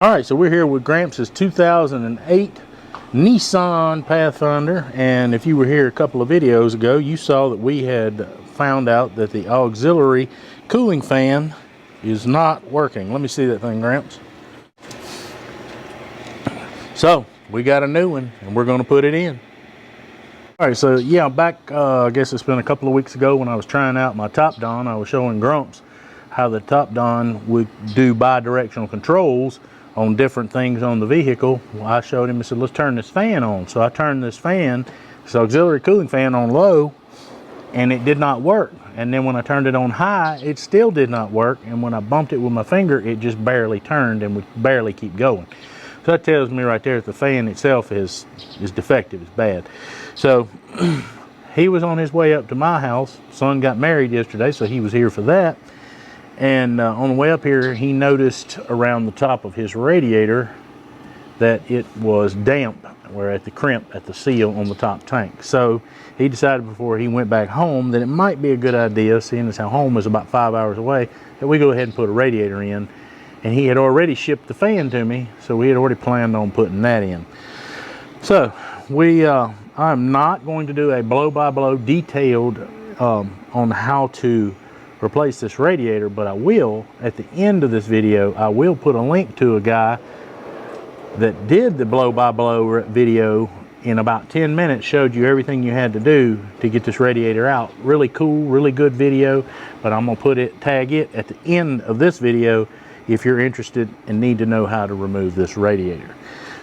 All right, so we're here with Gramps' 2008 Nissan Pathfinder, and if you were here a couple of videos ago, you saw that we had found out that the auxiliary cooling fan is not working. Let me see that thing, Gramps. So we got a new one, and we're going to put it in. All right, so yeah, back I guess it's been a couple of weeks ago when I was trying out my top don, I was showing Grumps how the top don would do bi-directional controls on different things on the vehicle. Well, I showed him, I said, let's turn this fan on. So I turned this fan, this auxiliary cooling fan, on low, and it did not work. And then when I turned it on high, it still did not work. And when I bumped it with my finger, it just barely turned and would barely keep going. So that tells me right there that the fan itself is defective, it's bad. So he was on his way up to my house. Son got married yesterday, so he was here for that. And on the way up here, he noticed around the top of his radiator that it was damp, or at the crimp at the seal on the top tank. So he decided before he went back home that it might be a good idea, seeing as how home is about 5 hours away, that we go ahead and put a radiator in. And he had already shipped the fan to me, so we had already planned on putting that in. So I'm not going to do a blow-by-blow detailed on how to replace this radiator, but I will, at the end of this video, I will put a link to a guy that did the blow-by-blow video in about 10 minutes, showed you everything you had to do to get this radiator out. Really cool, really good video, but I'm gonna tag it at the end of this video if you're interested and need to know how to remove this radiator.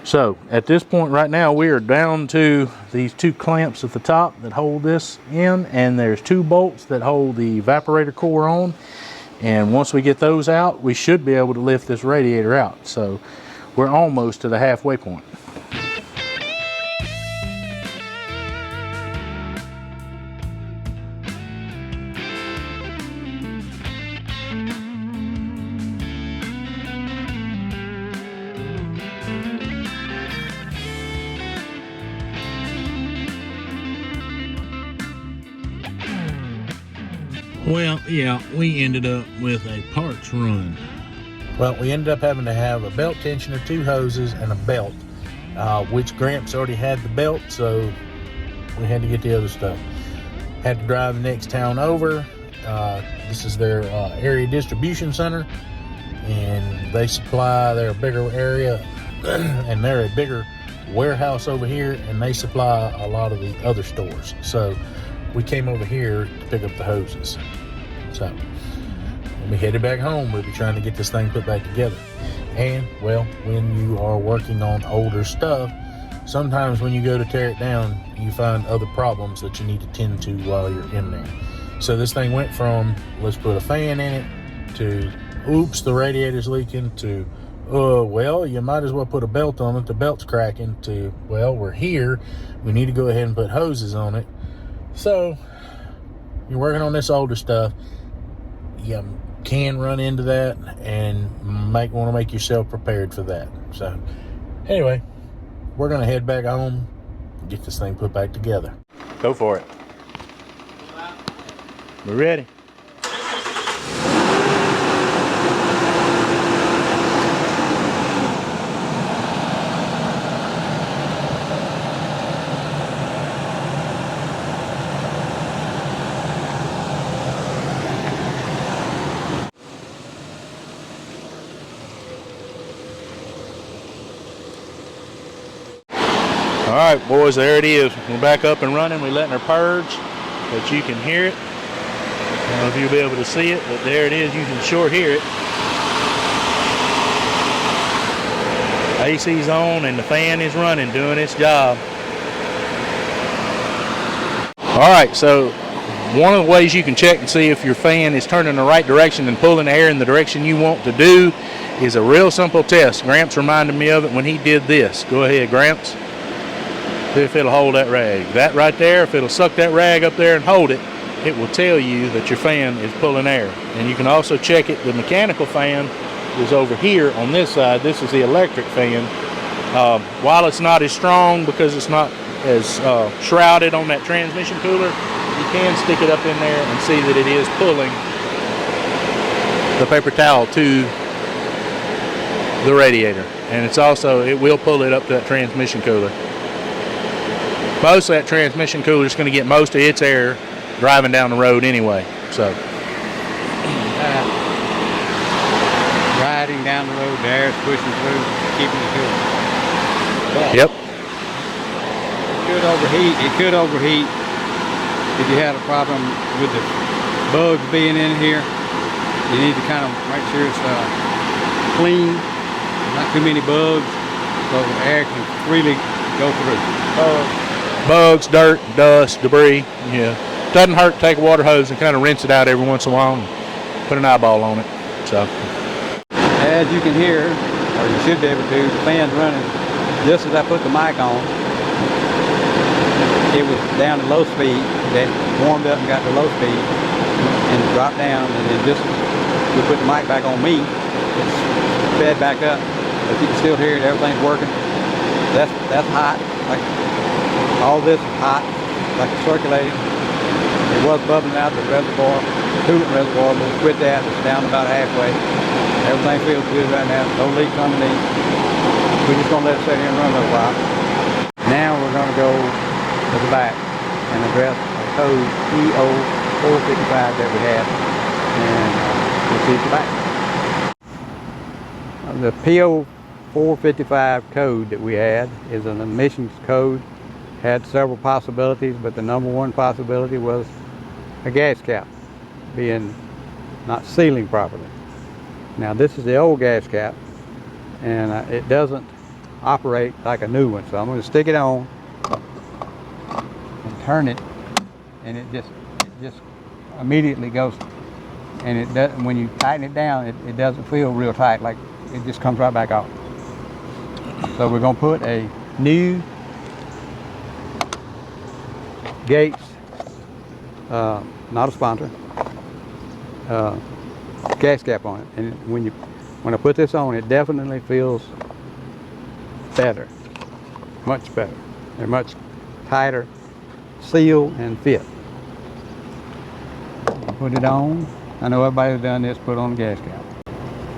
So at this point right now, we are down to these two clamps at the top that hold this in, and there's two bolts that hold the evaporator core on. And once we get those out, we should be able to lift this radiator out. So we're almost to the halfway point. Well, yeah, we ended up with a parts run. Well, we ended up having to have a belt tensioner, two hoses, and a belt, which Gramps already had the belt, so we had to get the other stuff. Had to drive the next town over. This is their area distribution center, and they supply their bigger area, and they're a bigger warehouse over here, and they supply a lot of the other stores. So we came over here to pick up the hoses. So when we headed back home, we'll be trying to get this thing put back together. And, well, when you are working on older stuff, sometimes when you go to tear it down, you find other problems that you need to tend to while you're in there. So this thing went from, let's put a fan in it, to, oops, the radiator's leaking, to, well, you might as well put a belt on it, the belt's cracking, to, well, we're here, we need to go ahead and put hoses on it. So you're working on this older stuff, you can run into that and want to make yourself prepared for that. So anyway, we're going to head back home and get this thing put back together. Go for it. We're ready. All right, boys, there it is. We're back up and running. We're letting her purge, but you can hear it. I don't know if you'll be able to see it, but there it is. You can sure hear it. AC's on and the fan is running, doing its job. All right, so one of the ways you can check and see if your fan is turning in the right direction and pulling air in the direction you want to do is a real simple test. Gramps reminded me of it when he did this. Go ahead, Gramps. See if it'll hold that rag. That right there, if it'll suck that rag up there and hold it, it will tell you that your fan is pulling air. And you can also check it. The mechanical fan is over here on this side. This is the electric fan. While it's not as strong because it's not as shrouded on that transmission cooler, you can stick it up in there and see that it is pulling the paper towel to the radiator, and it's also, it will pull it up to that transmission cooler. Mostly that transmission cooler is going to get most of its air driving down the road anyway. So riding down the road, the air is pushing through, keeping it cool. But yep. It could overheat if you had a problem with the bugs being in here. You need to kind of make sure it's clean, not too many bugs, so the air can freely go through. Bugs, dirt, dust, debris. Yeah, doesn't hurt to take a water hose and kind of rinse it out every once in a while and put an eyeball on it. So as you can hear, or you should be able to, the fan's running just as I put the mic on. It was down to low speed. That warmed up and got to low speed and dropped down, and then just we put the mic back on me, it's sped back up. But you can still hear it, everything's working. That's hot. Like all this is hot, like it's circulating. It was bubbling out the reservoir, coolant reservoir, but we quit that. It's down about halfway. Everything feels good right now. No leaks underneath. We're just gonna let it sit here and run a little while. Now we're gonna go to the back and address the code PO455 that we have, and we'll see you back. The PO455 code that we had is an emissions code. Had several possibilities, but the number one possibility was a gas cap being not sealing properly. Now this is the old gas cap, and it doesn't operate like a new one, so I'm going to stick it on and turn it, and it just immediately goes, and it does, when you tighten it down, it doesn't feel real tight, like it just comes right back off. So we're going to put a new Gates, not a sponsor, gas cap on it, and when I put this on, it definitely feels better, much better. They're much tighter seal and fit. Put it on. I know everybody's done this, put on the gas cap.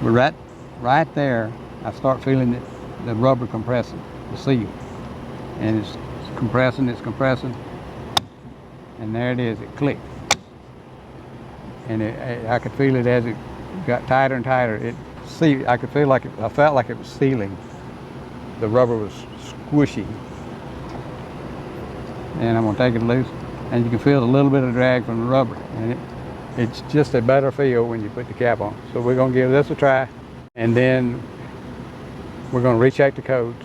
But right there, I start feeling the rubber compressing, the seal. And it's compressing, and there it is, it clicked. And I could feel it as it got tighter and tighter. I could feel like I felt like it was sealing. The rubber was squishy. And I'm gonna take it loose, and you can feel a little bit of drag from the rubber, and it's just a better feel when you put the cap on. So we're gonna give this a try, and then we're gonna reset the codes,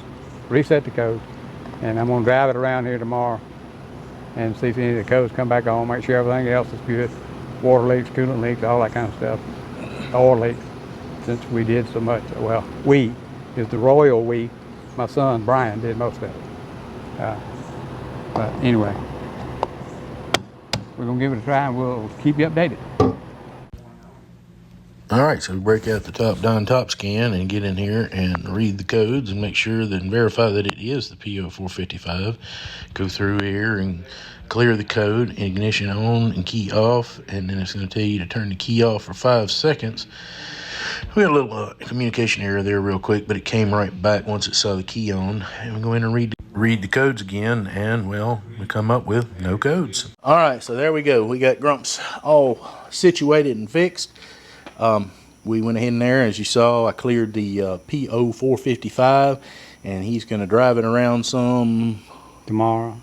and I'm gonna drive it around here tomorrow and see if any of the codes come back on, make sure everything else is good. Water leaks, coolant leaks, all that kind of stuff. Oil leaks, since we did so much. Well, we is the royal we. My son, Brian, did most of it. But anyway, we're gonna give it a try, and we'll keep you updated. all right, so we break out the top scan and get in here and read the codes and make sure that and verify that it is the PO455. Go through here and clear the code, ignition on and key off, and then it's going to tell you to turn the key off for 5 seconds. We had a little communication error there real quick, but it came right back once it saw the key on. And we go in and read the codes again, and well, we come up with no codes. All right, so there we go. We got Grumps all situated and fixed. We went ahead in there, as you saw, I cleared the PO455, and he's going to drive it around some Tomorrow,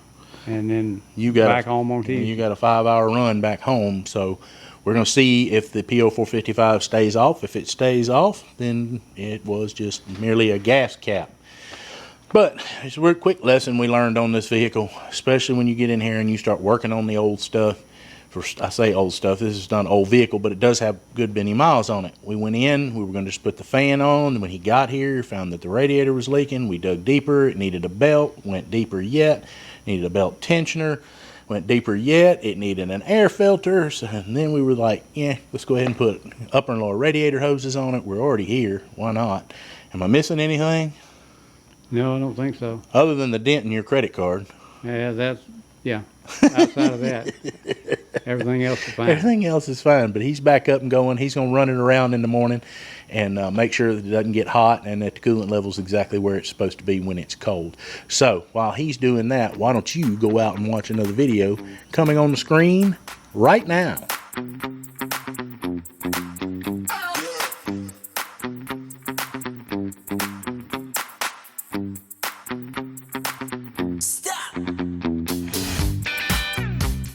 and then back home on Tuesday. You got a 5-hour run back home, so we're going to see if the PO455 stays off. If it stays off, then it was just merely a gas cap. But it's a real quick lesson we learned on this vehicle, especially when you get in here and you start working on the old stuff. I say old stuff, this is not an old vehicle, but it does have good many miles on it. We went in, we were going to just put the fan on, and when he got here, found that the radiator was leaking. We dug deeper, it needed a belt, went deeper yet, needed a belt tensioner, went deeper yet, it needed an air filter. So, and then we were like, yeah, let's go ahead and put upper and lower radiator hoses on it. We're already here, why not? Am I missing anything? No, I don't think so. Other than the dent in your credit card. Yeah, yeah. Outside of that, Everything else is fine. Everything else is fine, but he's back up and going. He's going to run it around in the morning and make sure that it doesn't get hot and that the coolant level is exactly where it's supposed to be when it's cold. So while he's doing that, why don't you go out and watch another video coming on the screen right now.